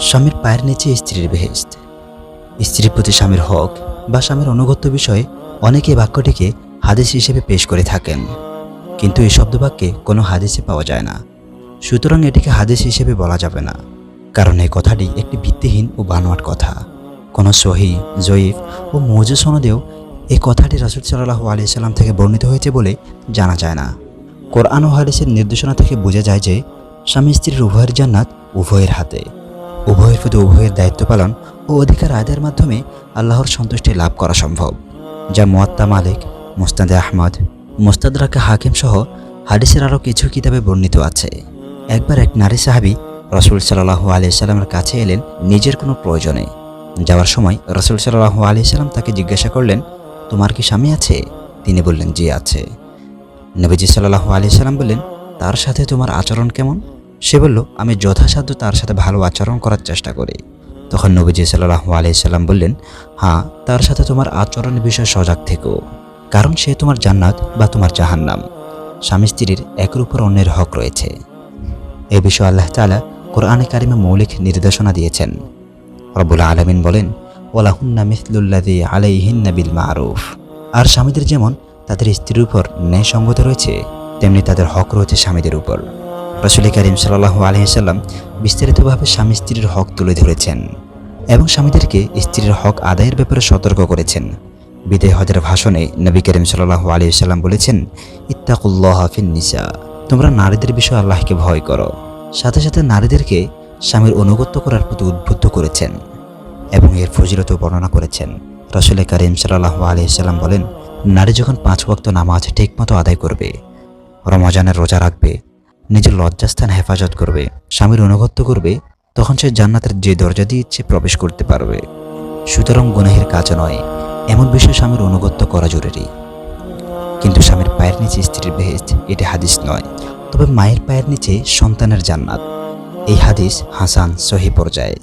স্বামীর পায়ের নিচে স্ত্রীর বেহেশত। স্ত্রীর প্রতি স্বামীর হক বা স্বামীর অনুগত্য বিষয়ে অনেকে বাক্যটিকে হাদিস হিসেবে পেশ করে থাকেন, কিন্তু এই শব্দবাক্যে কোনো হাদিসে পাওয়া যায় না। সুতরাং এটিকে হাদিস হিসেবে বলা যাবে না, কারণ এই কথাটি একটি ভিত্তিহীন ও বানোয়াট কথা। কোনো সহি, জয়ীফ ও মওজু সনদেও এই কথাটি রাসূল সাল্লাল্লাহু আলাইহি সাল্লাম থেকে বর্ণিত হয়েছে বলে জানা যায় না। কোরআন ও হাদিসের নির্দেশনা থেকে বোঝা যায় যে স্বামী স্ত্রীর উভয়ের জান্নাত উভয়ের হাতে। উভয়ের প্রতি উভয়ের দায়িত্ব পালন ও অধিকার আদায়ের মাধ্যমে আল্লাহর সন্তুষ্টি লাভ করা সম্ভব, যা মুয়াত্তা মালিক, মুসনাদে আহমদ, মুস্তাদরাকে হাকিম সহ হাদিসের আরও কিছু কিতাবে বর্ণিত আছে। একবার এক নারী সাহাবী রাসূল সাল্লাল্লাহু আলাইহি সাল্লামের কাছে এলেন নিজের কোনো প্রয়োজনে। যাওয়ার সময় রাসূল সাল্লাল্লাহু আলাইহি সাল্লাম তাকে জিজ্ঞাসা করলেন, তোমার কি স্বামী আছে? তিনি বললেন, জি আছে। নবীজি সাল্লাল্লাহু আলাইহি সাল্লাম বললেন, তার সাথে তোমার আচরণ কেমন? সে বলল, আমি যথাসাধ্য তার সাথে ভালো আচরণ করার চেষ্টা করি। তখন নবীজি সাল্লাল্লাহু আলাইহি সাল্লাম বললেন, হ্যাঁ, তার সাথে তোমার আচরণের বিষয়ে সজাগ থেকো, কারণ সে তোমার জান্নাত বা তোমার জাহান্নাম। স্বামী স্ত্রীর একের উপর অন্যের হক রয়েছে। এ বিষয়ে আল্লাহ তাআলা কোরআনে কারিমে মৌলিক নির্দেশনা দিয়েছেন। রব্বুল আলামিন বলেন, ওয়ালাহুন্না মিসলুল্লাযী আলাইহিন্না বিল মা'রুফ। আর স্বামীদের যেমন তাদের স্ত্রীর উপর ন্যায়সঙ্গত রয়েছে, তেমনি তাদের হক রয়েছে স্বামীদের উপর। রাসূল কারীম সাল্লাল্লাহু আলাইহি সাল্লাম বিস্তারিতভাবে স্বামী স্ত্রীর হক তুলে ধরেছেন এবং স্বামীদেরকে স্ত্রীর হক আদায়ের ব্যাপারে সতর্ক করেছেন। বিদায় হজের ভাষণে নবী করিম সাল্লাল্লাহু আলাইহি সাল্লাম বলেছেন, ইত্তাকুল্লাহা ফিন নিসা, তোমরা নারীদের বিষয়ে আল্লাহকে ভয় করো। সাথে সাথে নারীদেরকে স্বামীর অনুগত্য করার প্রতি উদ্বুদ্ধ করেছেন এবং এর ফজিলতও বর্ণনা করেছেন। রাসূল কারীম সাল্লাল্লাহু আলাইহি সাল্লাম বলেন, নারী যখন 5 ওয়াক্ত নামাজ ঠিকমতো আদায় করবে, রমজানের রোজা রাখবে, নিজের লজ্জাস্থান হেফাজত করবে, স্বামীর অনুগত্য করবে, তখন সে জান্নাতের যে দরজা দিয়ে ইচ্ছে প্রবেশ করতে পারবে। সুতরাং গুনাহের কাজ নয়, এমন বিষয়ে স্বামীর অনুগত্য করা জরুরি। কিন্তু স্বামীর পায়ের নিচে স্ত্রীর বেহেশত, এটি হাদিস নয়, তবে মায়ের পায়ের নিচে সন্তানের জান্নাত। এই হাদিস হাসান সহিহ পর্যায়ে।